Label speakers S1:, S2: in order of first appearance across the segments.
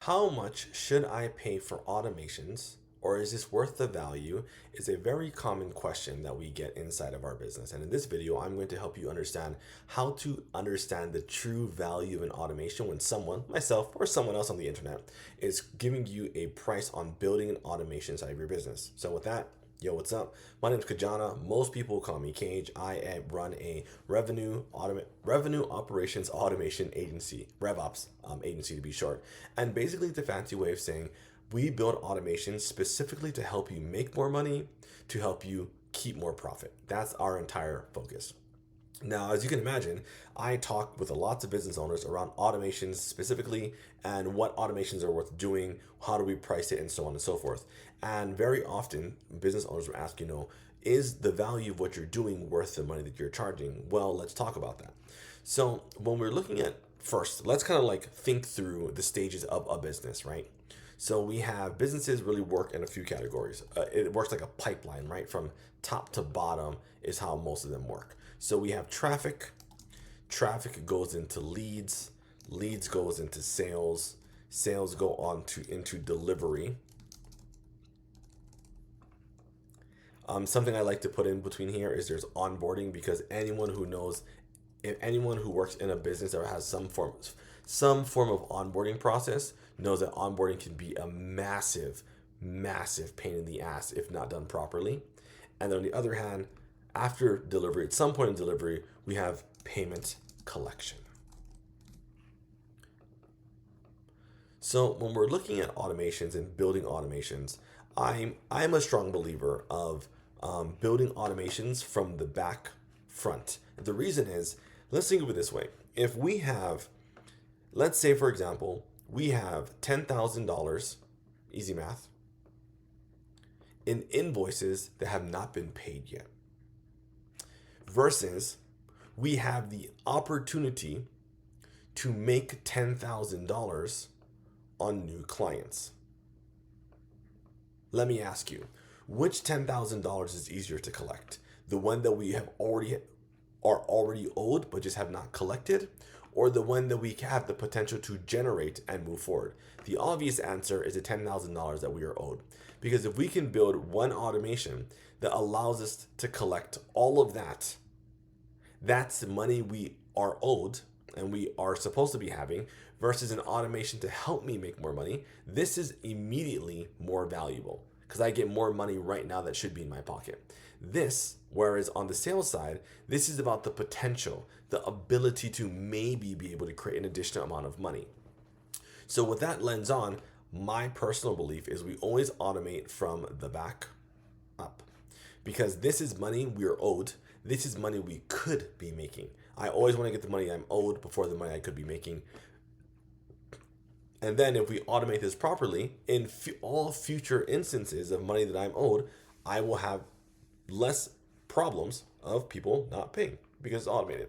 S1: How much should I pay for automations, or is this worth the value? Is a very common question that we get inside of our business. And in this video, I'm going to help you understand how to understand the true value of an automation when someone, myself, or someone else on the internet is giving you a price on building an automation inside of your business. So with that, yo, what's up? My name is Kajana. Most people call me Cage. I run a revenue operations automation agency, RevOps agency to be short. And basically, the fancy way of saying we build automation specifically to help you make more money, to help you keep more profit. That's our entire focus. Now, as you can imagine, I talk with lots of business owners around automations specifically and what automations are worth doing, how do we price it, and so on and so forth. And very often, business owners will ask, is the value of what you're doing worth the money that you're charging? Well, let's talk about that. So, when we're looking at first, let's kind of like think through the stages of a business, right? So we have businesses really work in a few categories. It works like a pipeline, right? From top to bottom is how most of them work. So we have traffic. Traffic goes into leads. Leads goes into sales. Sales go on to into delivery. Something I like to put in between here is there's onboarding, because anyone who knows, if anyone who works in a business or has some form of onboarding process knows that onboarding can be a massive pain in the ass if not done properly. And then on the other hand, after delivery, at some point in delivery, we have payment collection. So when we're looking at automations and building automations, I'm a strong believer of building automations from the back front. The reason is, let's think of it this way: if we have, let's say for example, we have $10,000, easy math, in invoices that have not been paid yet, versus we have the opportunity to make $10,000 on new clients. Let me ask you, which $10,000 is easier to collect? The one that we are already owed but just have not collected, or the one that we have the potential to generate and move forward? The obvious answer is the $10,000 that we are owed. Because if we can build one automation that allows us to collect all of that, that's the money we are owed and we are supposed to be having, versus an automation to help me make more money. This is immediately more valuable because I get more money right now that should be in my pocket. Whereas on the sales side, this is about the potential, the ability to maybe be able to create an additional amount of money. So with that lens on, my personal belief is we always automate from the back up, because this is money we are owed. This is money we could be making. I always want to get the money I'm owed before the money I could be making. And then if we automate this properly, in all future instances of money that I'm owed, I will have less problems of people not paying because it's automated.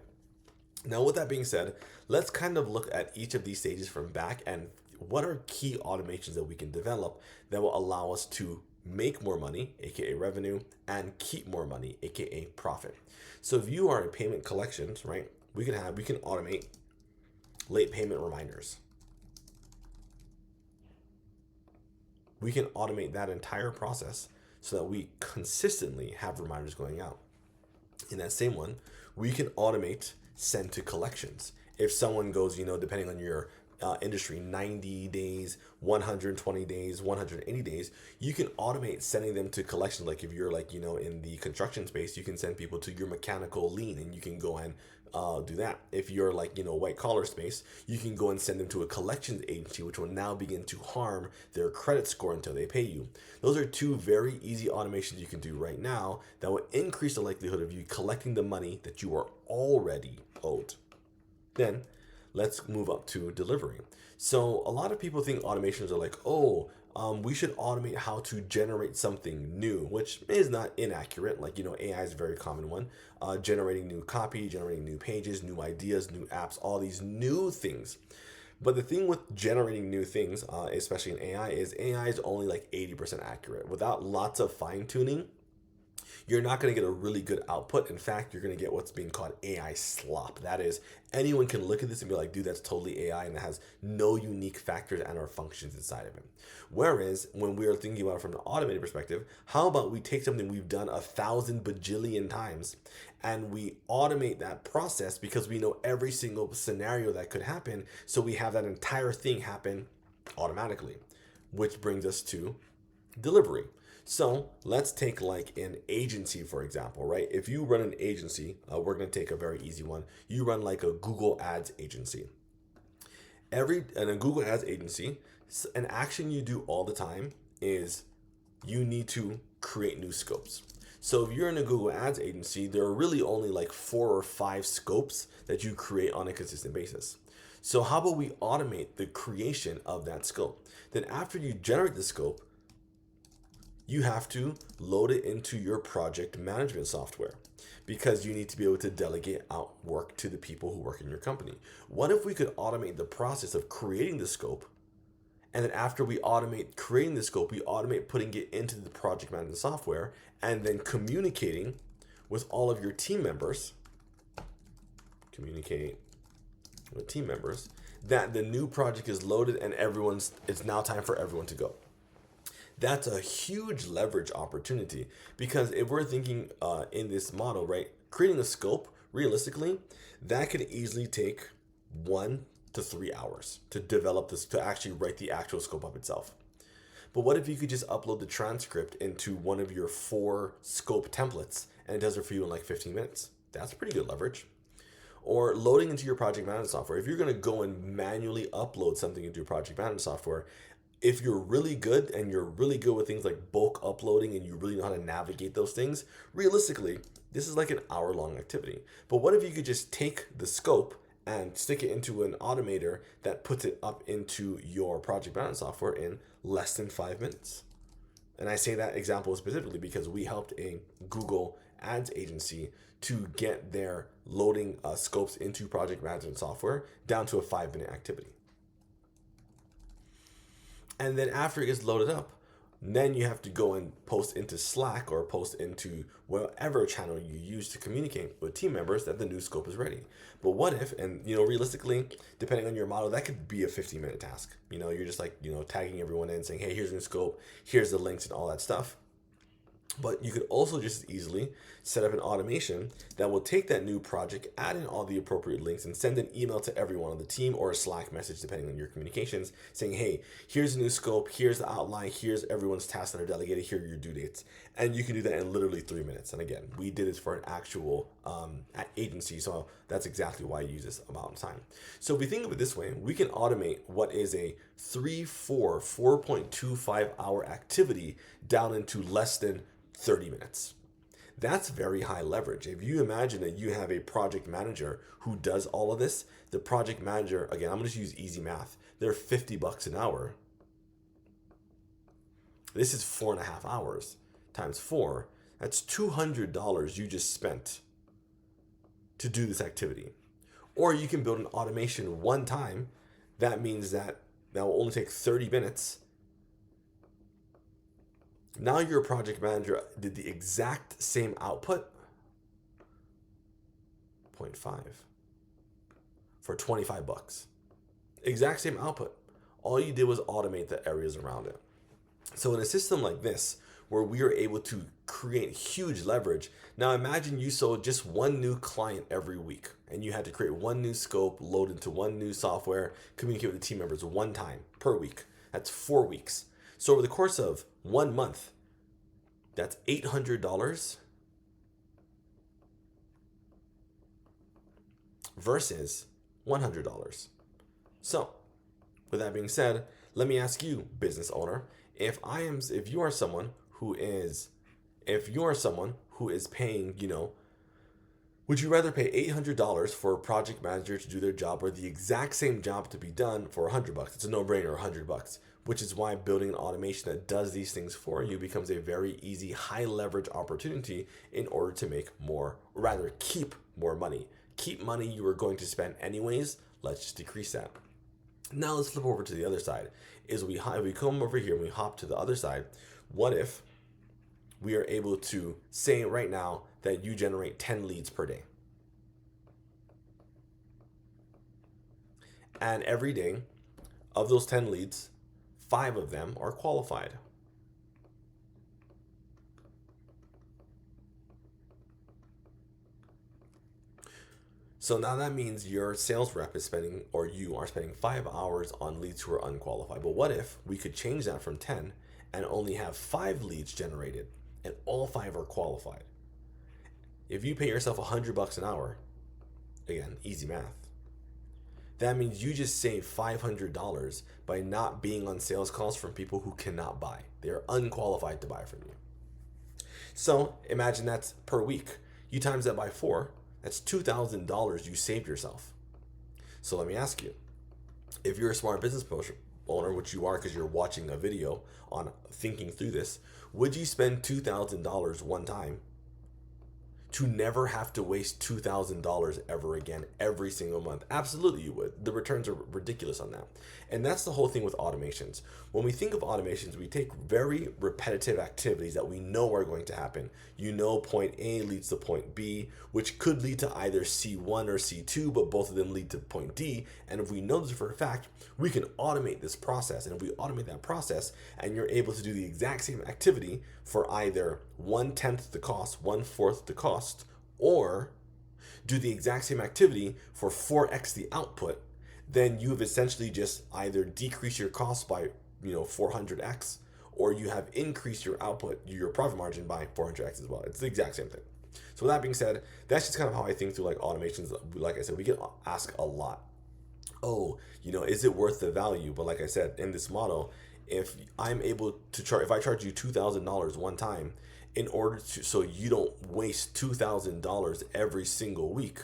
S1: Now, with that being said, let's kind of look at each of these stages from back and what are key automations that we can develop that will allow us to make more money, aka revenue, and keep more money, aka profit. So if you are in payment collections, right, we can automate late payment reminders. We can automate that entire process so that we consistently have reminders going out. In that same one, we can automate send to collections. If someone goes, depending on your industry, 90 days, 120 days, 180 days, you can automate sending them to collections. Like if you're in the construction space, you can send people to your mechanical lien and you can go and do that. If you're white collar space, you can go and send them to a collections agency, which will now begin to harm their credit score until they pay you. Those are two very easy automations you can do right now that will increase the likelihood of you collecting the money that you are already owed. Then let's move up to delivery. So a lot of people think automations are like, we should automate how to generate something new, which is not inaccurate. AI is a very common one. Generating new copy, generating new pages, new ideas, new apps, all these new things. But the thing with generating new things, especially in AI is only like 80% accurate. Without lots of fine tuning, you're not going to get a really good output. In fact, you're going to get what's being called AI slop. That is, anyone can look at this and be like, dude, that's totally AI, and it has no unique factors and or functions inside of it. Whereas when we are thinking about it from an automated perspective, how about we take something we've done 1,000 bajillion times and we automate that process because we know every single scenario that could happen. So we have that entire thing happen automatically, which brings us to delivery. So let's take like an agency, for example, right? If you run an agency, we're going to take a very easy one. You run like a Google Ads agency. In a Google Ads agency, an action you do all the time is you need to create new scopes. So if you're in a Google Ads agency, there are really only like 4 or 5 scopes that you create on a consistent basis. So how about we automate the creation of that scope? Then after you generate the scope, you have to load it into your project management software because you need to be able to delegate out work to the people who work in your company. What if we could automate the process of creating the scope, and then after we automate creating the scope, we automate putting it into the project management software and then communicating with all of your team members, communicate with team members, that the new project is loaded and it's now time for everyone to go. That's a huge leverage opportunity because if we're thinking in this model, right, creating a scope, realistically, that could easily take 1 to 3 hours to develop this, to actually write the actual scope up itself. But what if you could just upload the transcript into one of your 4 scope templates and it does it for you in like 15 minutes? That's pretty good leverage. Or loading into your project management software. If you're going to go and manually upload something into your project management software, if you're really good and you're really good with things like bulk uploading and you really know how to navigate those things, realistically, this is like an hour-long activity. But what if you could just take the scope and stick it into an automator that puts it up into your project management software in less than 5 minutes? And I say that example specifically because we helped a Google Ads agency to get their loading scopes into project management software down to a 5-minute activity. And then after it gets loaded up, then you have to go and post into Slack or post into whatever channel you use to communicate with team members that the new scope is ready. But what if, and realistically, depending on your model, that could be a 15-minute task. You're just like, tagging everyone in saying, hey, here's a new scope, here's the links and all that stuff. But you could also just easily set up an automation that will take that new project, add in all the appropriate links, and send an email to everyone on the team or a Slack message, depending on your communications, saying, hey, here's a new scope, here's the outline, here's everyone's tasks that are delegated, here are your due dates. And you can do that in literally 3 minutes. And again, we did this for an actual agency, so that's exactly why I use this amount of time. So if we think of it this way, we can automate what is a 4.25 hour activity down into less than 30 minutes. That's very high leverage. If you imagine that you have a project manager who does all of this, the project manager, again, I'm going to use easy math. They're $50 an hour. This is 4.5 hours times 4. That's $200 you just spent to do this activity. Or you can build an automation one time. That means that will only take 30 minutes. Now your project manager did the exact same output, 0.5, for $25. Exact same output. All you did was automate the areas around it. So in a system like this, where we are able to create huge leverage, now imagine you sold just one new client every week, and you had to create one new scope, load into one new software, communicate with the team members one time per week. That's 4 weeks. So over the course of 1 month, that's $800 versus $100. So, with that being said, let me ask you, business owner, if you are someone who is paying, would you rather pay $800 for a project manager to do their job or the exact same job to be done for $100? It's a no-brainer, $100. Which is why building an automation that does these things for you becomes a very easy, high leverage opportunity in order to make more, or rather keep more money. Keep money you were going to spend anyways. Let's just decrease that. Now let's flip over to the other side. We come over here and we hop to the other side. What if we are able to say right now that you generate 10 leads per day. And every day, of those 10 leads, 5 of them are qualified. So now that means your sales rep is spending, or you are spending 5 hours on leads who are unqualified. But what if we could change that from 10 and only have 5 leads generated and all 5 are qualified? If you pay yourself $100 an hour, again, easy math, that means you just saved $500 by not being on sales calls from people who cannot buy. They're unqualified to buy from you. So imagine that's per week. You times that by 4, that's $2,000 you saved yourself. So let me ask you, if you're a smart business owner, which you are because you're watching a video on thinking through this, would you spend $2,000 one time to never have to waste $2,000 ever again every single month? Absolutely you would. The returns are ridiculous on that. And that's the whole thing with automations. When we think of automations, we take very repetitive activities that we know are going to happen. You know point A leads to point B, which could lead to either C1 or C2, but both of them lead to point D. And if we know this for a fact, we can automate this process. And if we automate that process and you're able to do the exact same activity for either 1/10 the cost, 1/4 the cost, or do the exact same activity for 4x the output, then you've essentially just either decreased your cost by 400x, or you have increased your output, your profit margin by 400x as well. It's the exact same thing. So with that being said, that's just kind of how I think through like automations. Like I said, we get asked a lot, oh, is it worth the value? But like I said, in this model, if I'm able to charge, if I charge you $2,000 one time, in order to, so you don't waste $2,000 every single week,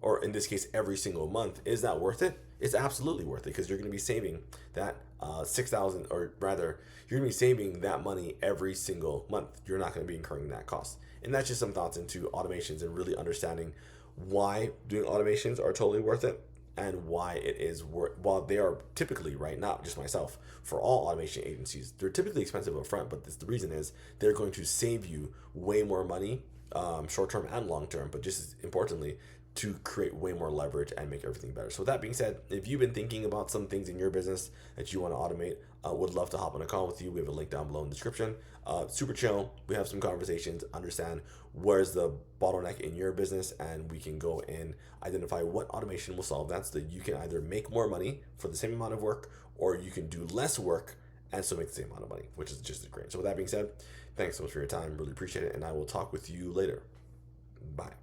S1: or in this case, every single month, is that worth it? It's absolutely worth it, because you're going to be saving that 6,000, or rather, you're going to be saving that money every single month. You're not going to be incurring that cost. And that's just some thoughts into automations and really understanding why doing automations are totally worth it, and why it is worth, while they are typically, right, not just myself, for all automation agencies, they're typically expensive up front, but the reason is they're going to save you way more money, short term and long term, but just as importantly, to create way more leverage and make everything better. So with that being said, if you've been thinking about some things in your business that you want to automate, would love to hop on a call with you. We have a link down below in the description. Super chill. We have some conversations, understand where's the bottleneck in your business, and we can go and identify what automation will solve that, so that you can either make more money for the same amount of work, or you can do less work and still make the same amount of money, which is just as great. So with that being said, thanks so much for your time. Really appreciate it. And I will talk with you later. Bye.